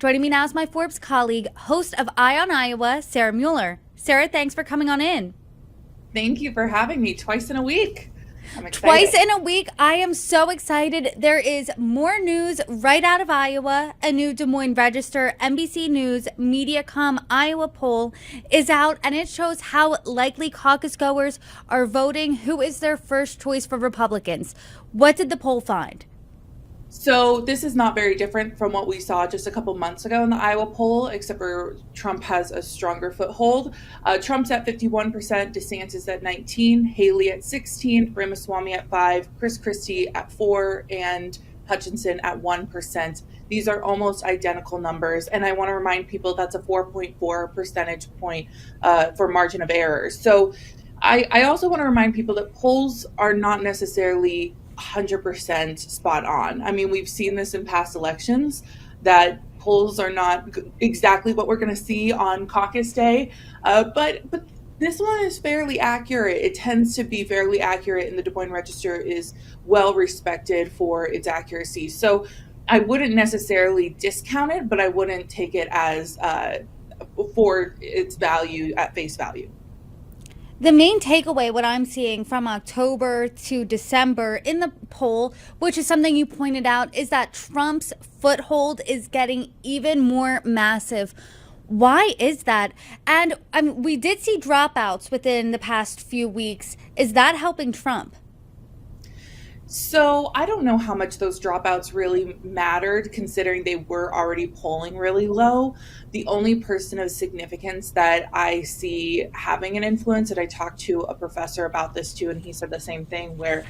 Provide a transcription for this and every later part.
Joining me now is my Forbes colleague, host of Eye on Iowa, Sarah Muller. Sarah, thanks for coming on in. Thank you for having me twice in a week. I'm excited. Twice in a week. I am so excited. There is more news right out of Iowa. A new Des Moines Register, NBC News, Mediacom Iowa poll is out, and it shows how likely caucus goers are voting, who is their first choice for Republicans. What did the poll find? So this is not very different from what we saw just a couple months ago in the Iowa poll, except for Trump has a stronger foothold. Trump's at 51%, DeSantis at 19%, Haley at 16%, Ramaswamy at 5%, Chris Christie at 4%, and Hutchinson at 1%. These are almost identical numbers, and I want to remind people that's a 4.4 percentage point for margin of error. So I also want to remind people that polls are not necessarily 100% spot on. I mean, we've seen this in past elections that polls are not exactly what we're going to see on caucus day, but this one is fairly accurate. It tends to be fairly accurate, and the Des Moines Register is well respected for its accuracy. So I wouldn't necessarily discount it, but I wouldn't take it as for its value at face value. The main takeaway, what I'm seeing from October to December in the poll, which is something you pointed out, is that Trump's foothold is getting even more massive. Why is that? And we did see dropouts within the past few weeks. Is that helping Trump? So I don't know how much those dropouts really mattered, considering they were already polling really low. The only person of significance that I see having an influence, and I talked to a professor about this too, and he said the same thing, where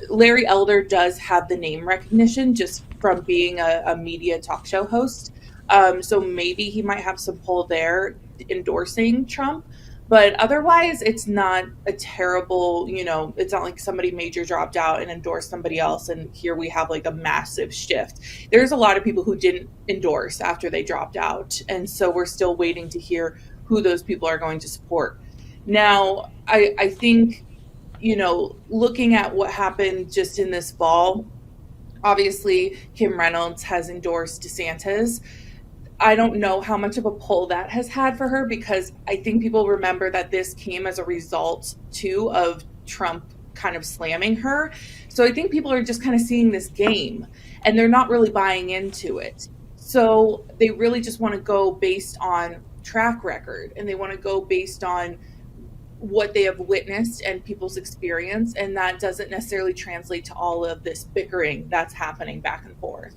Larry Elder does have the name recognition just from being a media talk show host. So maybe he might have some pull there endorsing Trump. But otherwise, it's not a terrible, it's not like somebody major dropped out and endorsed somebody else. And here we have like a massive shift. There's a lot of people who didn't endorse after they dropped out. And so we're still waiting to hear who those people are going to support. Now, I think, looking at what happened just in this fall, obviously Kim Reynolds has endorsed DeSantis. I don't know how much of a pull that has had for her, because I think people remember that this came as a result too of Trump kind of slamming her. So I think people are just kind of seeing this game and they're not really buying into it. So they really just want to go based on track record, and they want to go based on what they have witnessed and people's experience. And that doesn't necessarily translate to all of this bickering that's happening back and forth.